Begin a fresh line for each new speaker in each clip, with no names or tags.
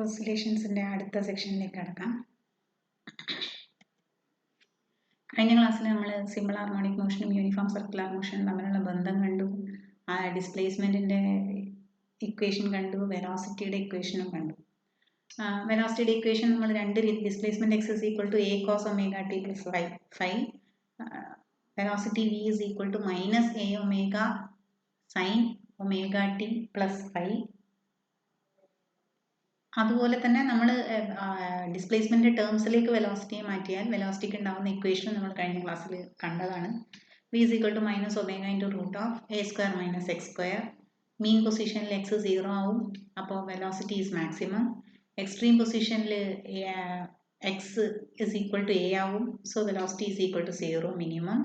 ഓസിലേഷൻസിൻ്റെ അടുത്ത സെക്ഷനിലേക്ക് കടക്കാം. കഴിഞ്ഞ ക്ലാസ്സിൽ നമ്മൾ സിമ്പിൾ ഹാർമോണിക് മോഷനും യൂണിഫോം സർക്കുലർ മോഷനും തമ്മിലുള്ള ബന്ധം കണ്ടു, ഡിസ്പ്ലേസ്മെൻറ്റിൻ്റെ ഇക്വേഷൻ കണ്ടു, വെലോസിറ്റിയുടെ ഇക്വേഷനും കണ്ടു. വെലോസിറ്റിയുടെ ഇക്വേഷൻ നമ്മൾ രണ്ട് displacement x is equal to a cos omega t plus phi, velocity v is equal to minus a omega sine omega t plus phi. അതുപോലെ തന്നെ നമ്മൾ ഡിസ്പ്ലേസ്മെൻറ്റ് ടേംസിലേക്ക് വെലോസിറ്റിയെ മാറ്റിയാൽ വെലോസിറ്റിക്ക് ഉണ്ടാകുന്ന ഇക്വേഷൻ നമ്മൾ കഴിഞ്ഞ ക്ലാസ്സിൽ കണ്ടതാണ്. V is equal to minus omega into root of a square minus x square. Mean പൊസിഷനിൽ എക്സ് 0 ആവും, അപ്പോൾ വെലോസിറ്റി ഈസ് മാക്സിമം. എക്സ്ട്രീം പൊസിഷനിൽ x is equal to a ആവും, so velocity is equal to 0 minimum.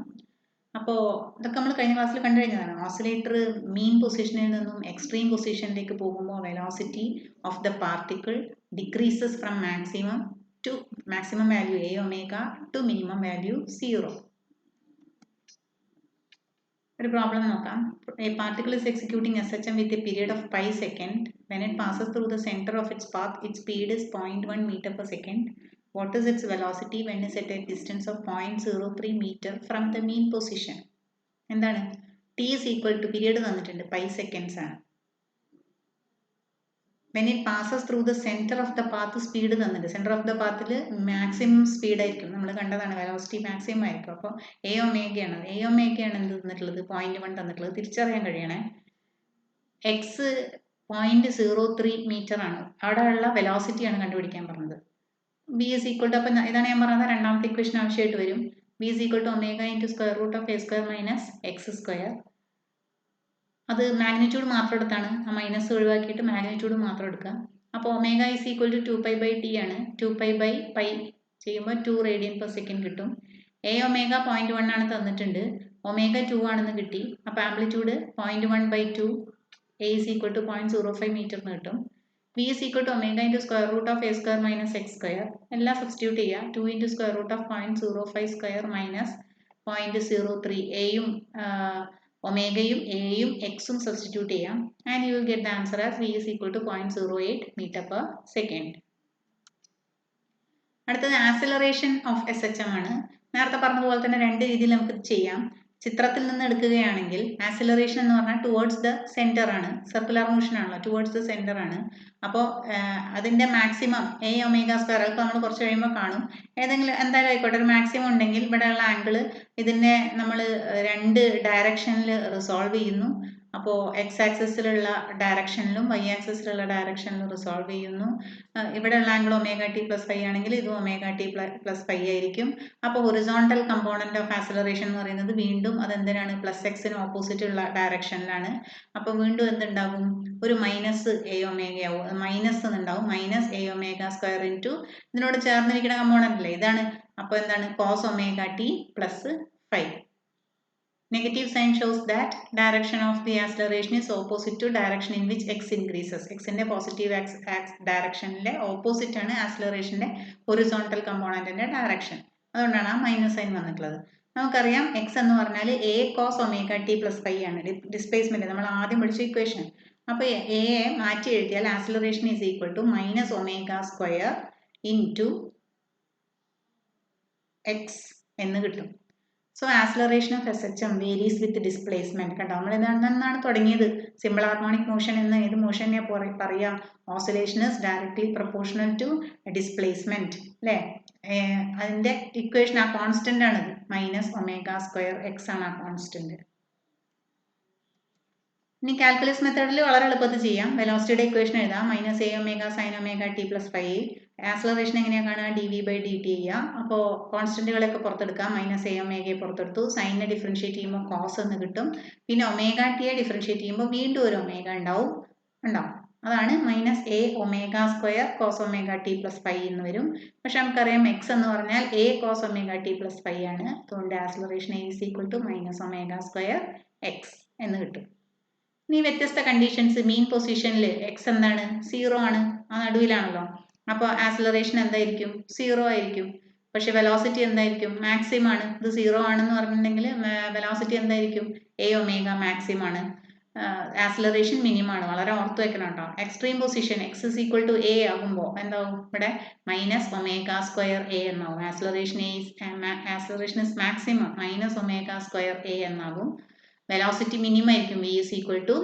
അപ്പോൾ ഇതൊക്കെ നമ്മൾ കഴിഞ്ഞ ക്ലാസ്സിൽ കണ്ടു കഴിഞ്ഞതാണ്. ഓസിലേറ്റർ മീൻ പൊസിഷനിൽ നിന്നും എക്സ്ട്രീം പൊസിഷനിലേക്ക് പോകുമ്പോൾ velocity of the particle decreases from maximum value A omega to minimum value 0. ഒരു പ്രോബ്ലം നോക്കാം. A particle is executing SHM with a period of pi second. When it passes through the center of its path, its speed is 0.1 meter per second. What is its velocity when it's at a distance of 0.03 meter from the mean position? എന്താണ്? T is equal to period തന്നിട്ടുണ്ട്, pi seconds ആണ്. When it passes through the center of the path, speed തന്നിട്ടുണ്ട്. Centre of the പാത്തിൽ maximum speed ആയിരിക്കും, നമ്മൾ കണ്ടതാണ്, velocity maximum ആയിരിക്കും. അപ്പോൾ എ ഒമേഗയാണ് എന്ത് തന്നിട്ടുള്ളത്, 0.1 തന്നിട്ടുള്ളത്. തിരിച്ചറിയാൻ കഴിയണേ, എക്സ് 0.03 മീറ്റർ ആണ്, അവിടെ ഉള്ള വെലോസിറ്റിയാണ് കണ്ടുപിടിക്കാൻ പറഞ്ഞത്. ബി ഇസ് ഈക്വൽ ടു, അപ്പം ഇതാണ് ഞാൻ പറഞ്ഞത്, രണ്ടാമത്തെ ഇക്വേഷൻ ആവശ്യമായിട്ട് വരും. B is equal to omega into square root of a square minus x square. അത് മാഗ്നിറ്റ്യൂഡ് മാത്രം എടുത്താണ്, ആ മൈനസ് ഒഴിവാക്കിയിട്ട് മാഗ്നിറ്റ്യൂഡ് മാത്രം എടുക്കുക. അപ്പോൾ omega is equal to 2π/t ആണ്. 2π/π ചെയ്യുമ്പോൾ 2 റേഡിയൻ പെർ സെക്കൻഡ് കിട്ടും. എ ഒമേഗ 0.1 ആണ് തന്നിട്ടുണ്ട്, ഒമേഗ 2 ആണെന്ന് കിട്ടി. അപ്പോൾ amplitude 0.1/2, a is equal to 0.05 metre എന്ന് കിട്ടും. V is equal to omega into square root of a square minus x square. എല്ലാം സബ്സ്റ്റിറ്റ്യൂട്ട് ചെയ്യുക. 2 into square root of 0.05 square minus 0.03. എയും ഒമേഗയും എയും എക്സും സബ്സ്റ്റിറ്റ്യൂട്ട് ചെയ്യാം. And you will get the answer as v is equal to 0.08 metre per second. അടുത്തത് acceleration of SHM ആണ്. നേരത്തെ പറഞ്ഞതുപോലെ തന്നെ രണ്ട് രീതിയിൽ നമുക്ക് ചെയ്യാം. ചിത്രത്തിൽ നിന്ന് എടുക്കുകയാണെങ്കിൽ ആക്സിലറേഷൻ എന്ന് പറഞ്ഞാൽ ടുവേർഡ്സ് ദ സെൻറ്റർ ആണ്, സർക്കുലർ മോഷൻ ആണല്ലോ, ടുവേർഡ്സ് ദ സെൻറ്റർ ആണ്. അപ്പോൾ അതിൻ്റെ മാക്സിമം എ ഒമേഗ സ്ക്വയർ, അപ്പോൾ നമ്മൾ കുറച്ച് കഴിയുമ്പോൾ കാണും. എന്തായാലും ആയിക്കോട്ടെ, ഒരു മാക്സിമം ഉണ്ടെങ്കിൽ ഇവിടെയുള്ള ആംഗിൾ ഇതിനെ നമ്മൾ രണ്ട് ഡയറക്ഷനിൽ റിസോൾവ് ചെയ്യുന്നു. അപ്പോൾ എക്സ് ആക്സിസിലുള്ള ഡയറക്ഷനിലും വൈ ആക്സിസിലുള്ള ഡയറക്ഷനിലും റിസോൾവ് ചെയ്യുന്നു. ഇവിടെയുള്ള angle omega t plus phi ആണെങ്കിൽ ഇത് ഒമേഗ ടി പ്ലസ് ഫൈ ആയിരിക്കും. അപ്പോൾ ഹൊറിസോണ്ടൽ കമ്പോണന്റ് ഓഫ് ആക്സിലറേഷൻ എന്ന് പറയുന്നത് വീണ്ടും അതെന്തിനാണ്, പ്ലസ് എക്സിന് ഓപ്പോസിറ്റ് ഉള്ള ഡയറക്ഷനിലാണ്. അപ്പോൾ വീണ്ടും എന്തുണ്ടാകും, ഒരു മൈനസ് എ ഒമേഗയാവും, മൈനസ് എന്നുണ്ടാവും, minus a omega square into ഇതിനോട് ചേർന്നിരിക്കുന്ന കമ്പോണന്റ് അല്ലേ ഇതാണ്. അപ്പോൾ എന്താണ്, cos omega t plus phi. Negative sign shows that direction of the acceleration is opposite to direction in which x increases. X ന്റെ positive ഡയറക്ഷനിലെ opposite ആണ് ആക്സിലറേഷന്റെ horizontal കമ്പോണന്റിന്റെ direction. അതുകൊണ്ടാണ് ആ മൈനസ് സൈൻ വന്നിട്ടുള്ളത്. നമുക്കറിയാം എക്സ് എന്ന് പറഞ്ഞാൽ a cos omega t plus phi ആണ് displacement, നമ്മൾ ആദ്യം പഠിച്ച ഇക്വേഷൻ. അപ്പോൾ എയെ മാറ്റി എഴുതിയാൽ acceleration is equal to minus omega square into x എന്ന് കിട്ടും. So acceleration of SHM varies with displacement. കണ്ടോ, നമ്മൾ എന്നാണ് തുടങ്ങിയത്, സിമ്പിൾ ഹാർമോണിക് മോഷൻ എന്ന് ഏത് മോഷനെ പറയാം, oscillation is directly proportional to displacement അല്ലേ. അതിന്റെ ഇക്വേഷൻ ആ കോൺസ്റ്റന്റ് ആണ്, മൈനസ് ഒമേഗ സ്ക്വയർ എക്സ് ആണ് ആ കോൺസ്റ്റന്റ്. ഇനി കാൽക്കുലസ് മെത്തേഡിൽ വളരെ എളുപ്പത്തിൽ ചെയ്യാം. വെലോസിറ്റിയുടെ ഇക്വേഷൻ എഴുതാം, minus a omega sine omega t plus phi. Acceleration എങ്ങനെയാണ് കാണുക, dv/dt ചെയ്യുക. അപ്പോൾ കോൺസ്റ്റന്റുകളൊക്കെ പുറത്തെടുക്കാം. മൈനസ് എ ഒമേഗയെ പുറത്തെടുത്തു, സൈനിനെ ഡിഫറൻഷിയേറ്റ് ചെയ്യുമ്പോൾ കോസ് എന്ന് കിട്ടും. പിന്നെ ഒമേഗ ടിയെ ഡിഫറൻഷിയേറ്റ് ചെയ്യുമ്പോൾ വീണ്ടും ഒരു ഒമേഗ ഉണ്ടാവും. അതാണ് minus a omega square cos omega t plus phi എന്ന് വരും. പക്ഷെ നമുക്കറിയാം എക്സ് എന്ന് പറഞ്ഞാൽ a cos omega t plus phi ആണ്. അതുകൊണ്ട് acceleration is equal to minus omega square x എന്ന് കിട്ടും. ഇനി വ്യത്യസ്ത കണ്ടീഷൻസ്, മീൻ പൊസിഷനിൽ എക്സ് എന്താണ്, 0 ആണ്, ആ നടുവിലാണല്ലോ. അപ്പോൾ ആക്സിലറേഷൻ എന്തായിരിക്കും, 0 ആയിരിക്കും. പക്ഷെ വെലോസിറ്റി എന്തായിരിക്കും, മാക്സിമം ആണ്. ഇത് 0 ആണെന്ന് പറഞ്ഞിട്ടുണ്ടെങ്കിൽ വെലോസിറ്റി എന്തായിരിക്കും, എ ഒമേഗ മാക്സിമം ആണ്. ആക്സിലറേഷൻ മിനിമം ആണ്, വളരെ ഓർത്ത് വെക്കണം കേട്ടോ. Extreme position x is equal to a ആകുമ്പോൾ എന്താവും? ഇവിടെ മൈനസ് ഒമേഗ സ്ക്വയർ എ എന്നാവും. Acceleration is maximum minus omega square a എന്നാകും. വെലോസിറ്റി മിനിമം ആയിരിക്കും, v is equal to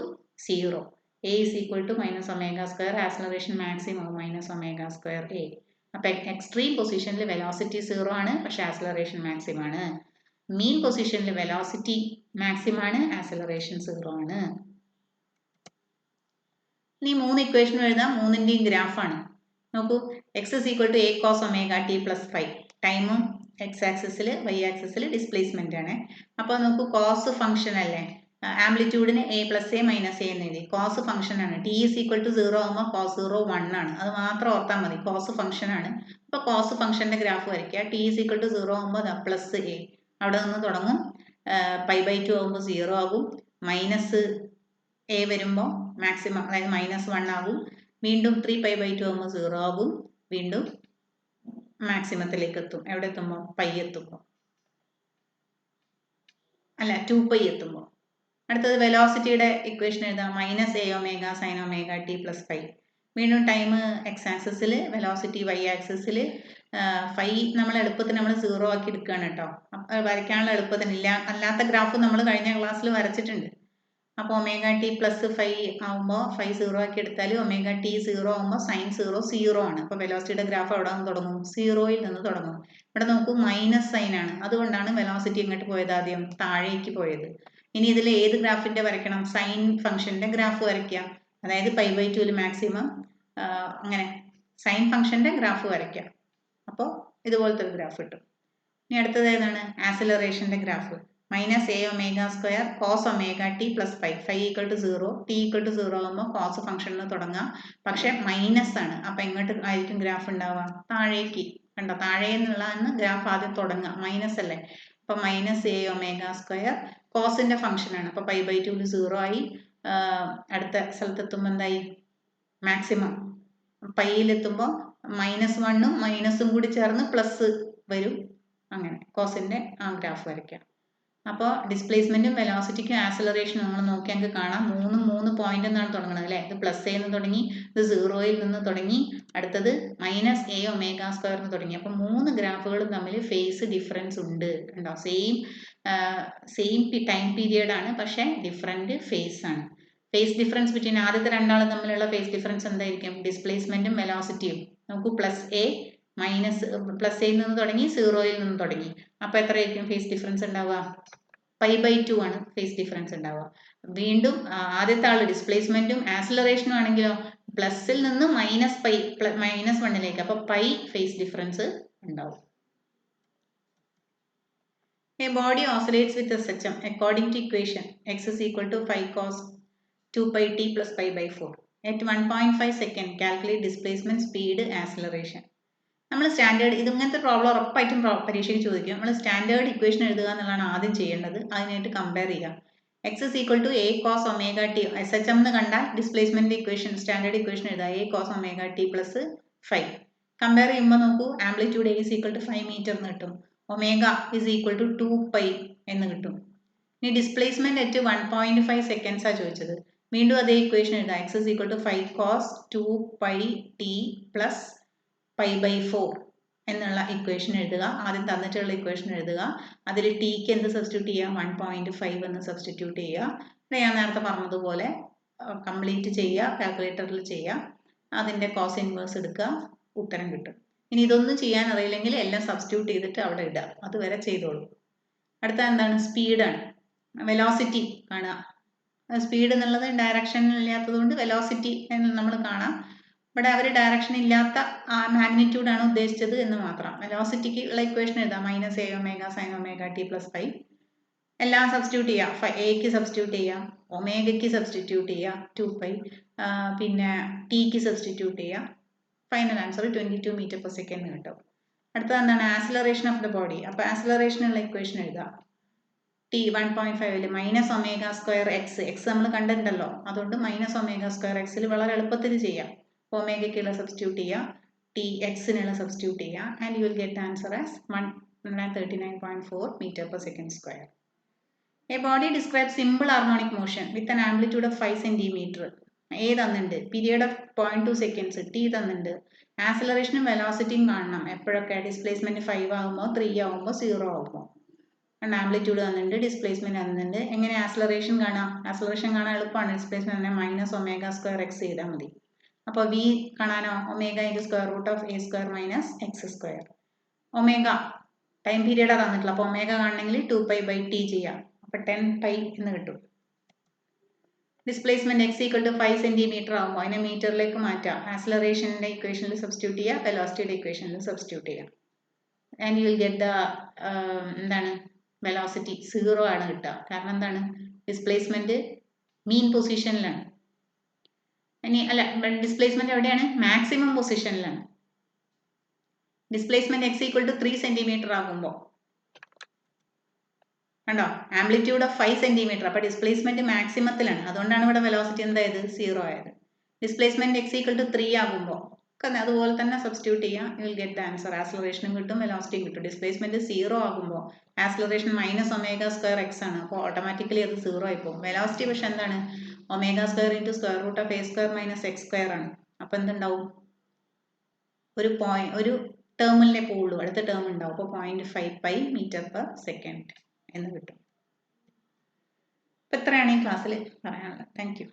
0. A is equal to minus omega square, acceleration maximum minus omega square a. അപ്പം extreme പൊസിഷനിൽ velocity 0 ആണ്, പക്ഷെ acceleration maximum ആണ്. മീൻ പൊസിഷനിൽ velocity maximum ആണ്, acceleration 0 ആണ്. ഇനി 3 ഇക്വേഷൻ എഴുതാം, മൂന്നിന്റെയും ഗ്രാഫാണ്. നോക്കൂ, x is equal to a cos omega t plus 5. ടൈമും എക്സ് ആക്സിസിൽ വൈ ആക്സിസിൽ ഡിസ്പ്ലേസ്മെന്റ് ആണ്. അപ്പോൾ നോക്കൂ, കോസ് ഫംഗ്ഷൻ അല്ലേ, ആംപ്ലിറ്റ്യൂഡിന് a plus a minus a എന്ന് എഴുതി. കോസ് ഫംഗ്ഷൻ ആണ്. ടി ഇസ് ഈക്വൽ ടു 0 ആകുമ്പോൾ കോസ് 0 1 ആണ്. അത് മാത്രം ഓർത്താൽ മതി. കോസ് ഫംഗ്ഷൻ ആണ്. അപ്പോൾ കോസ് ഫംഗ്ഷന്റെ ഗ്രാഫ് വരയ്ക്കുക. ടി ഇസ് ഈക്വൽ ടു 0 ആകുമ്പോൾ പ്ലസ് എ അവിടെ നിന്ന് തുടങ്ങും. π/2 ആകുമ്പോൾ 0 ആകും. മൈനസ് എ വരുമ്പോൾ മാക്സിമം, അതായത് -1 ആകും. വീണ്ടും 3π/2 ആകുമ്പോൾ 0 ആകും. വീണ്ടും മാക്സിമത്തിലേക്ക് എത്തും. എവിടെ എത്തുമ്പോൾ? പൈ എത്തുമ്പോൾ, അല്ല 2π എത്തുമ്പോൾ. അടുത്തത് വെലോസിറ്റിയുടെ ഇക്വേഷൻ എഴുതാം. Minus a omega sine omega t plus 5. വീണ്ടും ടൈം എക്സ് ആക്സിസിൽ, വെലോസിറ്റി വൈ ആക്സിസിൽ. ഫൈ നമ്മൾ എളുപ്പത്തിന് നമ്മൾ 0 ആക്കി എടുക്കുകയാണ് കേട്ടോ. വരയ്ക്കാനുള്ള എളുപ്പത്തിന്. അല്ലാത്ത ഗ്രാഫ് നമ്മൾ കഴിഞ്ഞ ക്ലാസ്സിൽ വരച്ചിട്ടുണ്ട്. അപ്പോൾ ഒമേഗ ടി പ്ലസ് 5 ആകുമ്പോൾ 5 0 ആക്കി എടുത്താൽ ഒമേഗ ടി 0 ആകുമ്പോൾ സൈൻ 0 ആണ്. അപ്പോൾ വെലോസിറ്റിയുടെ ഗ്രാഫ് അവിടെ നിന്ന് തുടങ്ങും, 0യിൽ നിന്ന് തുടങ്ങും. ഇവിടെ നോക്കൂ, മൈനസ് സൈൻ ആണ്. അതുകൊണ്ടാണ് വെലോസിറ്റി ഇങ്ങോട്ട് പോയത്, ആദ്യം താഴേക്ക് പോയത്. ഇനി ഇതിൽ ഏത് ഗ്രാഫിന്റെ വരയ്ക്കണം? സൈൻ ഫംഗ്ഷന്റെ ഗ്രാഫ് വരയ്ക്കുക. അതായത് π/2 മാക്സിമം, അങ്ങനെ സൈൻ ഫംഗ്ഷന്റെ ഗ്രാഫ് വരയ്ക്കുക. അപ്പോൾ ഇതുപോലത്തെ ഒരു ഗ്രാഫ് കിട്ടും. ഇനി അടുത്തത് ഏതാണ്? ആക്സിലറേഷന്റെ graph. Minus a omega square cos omega t plus 5. 5 equal to 0, t equal to 0 ആകുമ്പോൾ കോസ് ഫംഗ്ഷനിൽ തുടങ്ങാം. പക്ഷെ മൈനസ് ആണ്. അപ്പം എങ്ങോട്ട് ആയിരിക്കും ഗ്രാഫ് ഉണ്ടാവുക? താഴേക്ക്. കണ്ടോ, താഴെ നിന്നുള്ളതാണ് ഗ്രാഫ് ആദ്യം തുടങ്ങുക. മൈനസ് അല്ലേ? അപ്പം മൈനസ് എ ഒമേഗ സ്ക്വയർ കോസിന്റെ ഫംഗ്ഷൻ ആണ്. അപ്പം π/2 0 ആയി. അടുത്ത സ്ഥലത്തെത്തുമ്പോൾ എന്തായി? മാക്സിമം. പൈയിലെത്തുമ്പോൾ -1ഉം മൈനസും കൂടി ചേർന്ന് പ്ലസ് വരും. അങ്ങനെ കോസിന്റെ ആ ഗ്രാഫ് വരയ്ക്കാം. അപ്പോൾ ഡിസ്പ്ലേസ്മെന്റും വെലോസിറ്റിക്കും ആക്സിലറേഷനും നമ്മൾ നോക്കി നമുക്ക് കാണാം. 3 പോയിന്റ് എന്നാണ് തുടങ്ങുന്നത് അല്ലേ? ഇത് പ്ലസ് എ എന്ന് തുടങ്ങി, ഇത് 0യിൽ നിന്ന് തുടങ്ങി, അടുത്തത് മൈനസ് എ ഒമേഗ സ്ക്വയർ എന്ന് തുടങ്ങി. അപ്പം 3 ഗ്രാഫുകളും തമ്മിൽ ഫേസ് ഡിഫറൻസ് ഉണ്ട്. കണ്ടോ, സെയിം ടൈം പീരിയഡ് ആണ്, പക്ഷെ ഡിഫറെന്റ് ഫേസ് ആണ്. ഫേസ് ഡിഫറൻസ് ബിറ്റ്വീൻ ആദ്യത്തെ രണ്ടാളും തമ്മിലുള്ള ഫേസ് ഡിഫറൻസ് എന്തായിരിക്കും? ഡിസ്പ്ലേസ്മെന്റും വെലോസിറ്റിയും. നമുക്ക് പ്ലസ് എ നിന്ന് തുടങ്ങി, 0യിൽ നിന്ന് തുടങ്ങി. അപ്പോൾ എത്രയായിരിക്കും ഫേസ് ഡിഫറൻസ് ഉണ്ടാവുക? π/2 ആണ് ഫേസ് ഡിഫറൻസ് ഉണ്ടാവുക. വീണ്ടും ആദ്യത്തെ ആള് ഡിസ്പ്ലേസ്മെന്റും ആക്സിലറേഷനും ആണെങ്കിലോ പ്ലസിൽ നിന്ന് -1ലേക്ക്. അപ്പോൾ പൈ ഫേസ് ഡിഫറൻസ് ഉണ്ടാവും. A body oscillates with SHM according to equation x is equal to 5 cos 2πt plus π/4. At 1.5 second, calculate displacement, speed, acceleration. നമ്മൾ സ്റ്റാൻഡേർഡ്, ഇങ്ങനത്തെ പ്രോബ്ലം ഉറപ്പായിട്ടും പരീക്ഷയ്ക്ക് ചോദിക്കും. നമ്മൾ സ്റ്റാൻഡേർഡ് ഇക്വേഷൻ എഴുതുക എന്നുള്ളതാണ് ആദ്യം ചെയ്യേണ്ടത്. അതിനായിട്ട് കമ്പയർ ചെയ്യുക. X is equal to a cos omega t. SHM എന്ന് കണ്ടാൽ ഡിസ്പ്ലേസ്മെന്റ് ഇക്വേഷൻ, സ്റ്റാൻഡേർഡ് ഇക്വേഷൻ എഴുതുക. A cos omega t plus 5. Compare ചെയ്യുമ്പോൾ നോക്കൂ, amplitude a is equal to 5 metre എന്ന് കിട്ടും. ഒമേഗ ഇസ് ഈക്വൽ ടു 2π എന്ന് കിട്ടും. ഇനി ഡിസ്പ്ലേസ്മെന്റ് അറ്റ് 1.5 സെക്കൻഡ്സാണ് ചോദിച്ചത്. വീണ്ടും അതേ ഇക്വേഷൻ എഴുതാം. X is equal to 5 cos 2πt plus π/4 എന്നുള്ള ഇക്വേഷൻ എഴുതുക. ആദ്യം തന്നിട്ടുള്ള ഇക്വേഷൻ എഴുതുക. അതിൽ ടിക്ക് എന്ത് സബ്സ്റ്റിറ്റ്യൂട്ട് ചെയ്യുക? 1.5 എന്ന് സബ്സ്റ്റിറ്റ്യൂട്ട് ചെയ്യുക. ഞാൻ നേരത്തെ പറഞ്ഞതുപോലെ കംപ്ലീറ്റ് ചെയ്യുക, കാൽക്കുലേറ്ററിൽ ചെയ്യുക. അതിൻ്റെ കോസ് ഇൻവേഴ്സ് എടുക്കുക, ഉത്തരം കിട്ടും. ഇനി ഇതൊന്നും ചെയ്യാൻ അറിയില്ലെങ്കിൽ എല്ലാം സബ്സ്റ്റിറ്റ്യൂട്ട് ചെയ്തിട്ട് അവിടെ ഇടുക. അതുവരെ ചെയ്തോളൂ. അടുത്ത എന്താണ്? സ്പീഡാണ്. വെലോസിറ്റി കാണുക. സ്പീഡ് എന്നുള്ളത് ഡയറക്ഷൻ ഇല്ലാത്തതുകൊണ്ട് വെലോസിറ്റി എന്ന് നമ്മൾ കാണാം. ഇവിടെ അവർ ഡയറക്ഷൻ ഇല്ലാത്ത മാഗ്നിറ്റ്യൂഡ് ആണ് ഉദ്ദേശിച്ചത് എന്ന് മാത്രം. വെലോസിറ്റിക്ക് ഉള്ള ഇക്വേഷൻ എഴുതാം. Minus a omega sine omega t plus 5. എല്ലാം സബ്സ്റ്റിറ്റ്യൂട്ട് ചെയ്യുക. എക്ക് സബ്സ്റ്റിറ്റ്യൂട്ട് ചെയ്യുക, ഒമേഗയ്ക്ക് സബ്സ്റ്റിറ്റ്യൂട്ട് ചെയ്യുക 2π, പിന്നെ ടിക്ക് സബ്സ്റ്റിറ്റ്യൂട്ട് ചെയ്യുക. Final answer 22 metre per second കിട്ടും. അടുത്തത് എന്താണ്? Acceleration of the body. അപ്പോൾ ആക്സിലറേഷനുള്ള ഇക്വേഷൻ എഴുതുക. T 1.5 minus omega square x നമ്മൾ കണ്ടിട്ടുണ്ടല്ലോ, അതുകൊണ്ട് മൈനസ് ഒമേഗ സ്ക്വയർ എക്സിൽ വളരെ എളുപ്പത്തിൽ ചെയ്യാം. ഒമേഗയ്ക്കുള്ള സബ്സ്റ്റിറ്റ്യൂട്ട് ചെയ്യുക, ടി എക്സിനുള്ള സബ്സ്റ്റിറ്റ്യൂട്ട് ചെയ്യുക, and you will get answer as 139.4 metre per second square. A body describe simple harmonic motion with an amplitude of 5 centimetre. A തന്നിട്ടുണ്ട്, പീരിയഡ് ഓഫ് 0.2 സെക്കൻഡ്സ് ടി തന്നിട്ടുണ്ട്, ആക്സിലറേഷനും വെലോസിറ്റിയും കാണണം. എപ്പോഴൊക്കെ ഡിസ്പ്ലേസ്മെന്റ് 5 ആകുമ്പോൾ, 3 ആകുമ്പോൾ, 0 ആകുമ്പോൾ. ആംപ്ലിറ്റ്യൂഡ് തന്നിട്ടുണ്ട്, ഡിസ്പ്ലേസ്മെന്റ് തന്നിട്ടുണ്ട്. എങ്ങനെ ആക്സിലറേഷൻ കാണാം? ആക്സിലറേഷൻ കാണാൻ എളുപ്പമാണ്. Displacement minus omega square x ചെയ്താൽ മതി. അപ്പോൾ വി കാണാനോ omega into square root of a square minus x square. Omega time പീരീഡാണ് തന്നിട്ടുള്ളത്. അപ്പോൾ ഒമേഗ കാണണമെങ്കിൽ 2π/t ചെയ്യാം. അപ്പോൾ 10π എന്ന് കിട്ടും. Displacement x equal to 5 centimetre ആകുമ്പോൾ അതിനെ മീറ്ററിലേക്ക് മാറ്റാം. ആക്സിലറേഷൻ്റെ ഇക്വേഷനിൽ സബ്സ്റ്റിറ്റ്യൂട്ട് ചെയ്യുക, വെലോസിറ്റിയുടെ ഇക്വേഷനിൽ സബ്സ്റ്റിറ്റ്യൂട്ട് ചെയ്യുക. And you will get the എന്താണ് വെലോസിറ്റി 0 ആണ് കിട്ടുക. കാരണം എന്താണ്? ഡിസ്പ്ലേസ്മെന്റ് മീൻ പൊസിഷനിലാണ്. ഇനി അല്ല, ഡിസ്പ്ലേസ്മെന്റ് എവിടെയാണ്? മാക്സിമം പൊസിഷനിലാണ്. Displacement x equal to 3 centimetre ആകുമ്പോൾ കണ്ടോ, ആംപ്ലിറ്റ്യൂഡ് ഓഫ് 5 സെൻറ്റിമീറ്റർ. അപ്പോൾ ഡിസ്പ്ലേസ്മെന്റ് മാക്സിമത്തിലാണ്. അതുകൊണ്ടാണ് ഇവിടെ വെലോസിറ്റി എന്തായത്? 0 ആയത്. ഡിസ്പ്ലേസ്മെന്റ് എക്സ് ഈക്വൽ ടു 3 ആകുമ്പോൾ അതുപോലെ തന്നെ സബ്സ്റ്റിറ്റ്യൂട്ട് ചെയ്യാം. You will get the answer. ആക്സിലറേഷനും കിട്ടും, വെലോസിറ്റിയും കിട്ടും. ഡിസ്പ്ലേസ്മെന്റ് 0 ആകുമ്പോൾ acceleration minus omega square x ആണ്. അപ്പോൾ ഓട്ടോമാറ്റിക്കലി അത് 0 ആയി പോകും. വെലോസിറ്റി പക്ഷെ എന്താണ്? Omega square into square root of a square minus x square ആണ്. അപ്പോൾ എന്തുണ്ടാവും? ഒരു ടേമിലെ പോവുള്ളൂ, അടുത്ത ടേം ഉണ്ടാവും. അപ്പോൾ 0.5π മീറ്റർ/സെക്കൻഡ് എന്ന് കിട്ടും. അപ്പോൾ ഇത്രയാണ് ഈ ക്ലാസ്സിൽ പറയാനുള്ളത്. Thank you.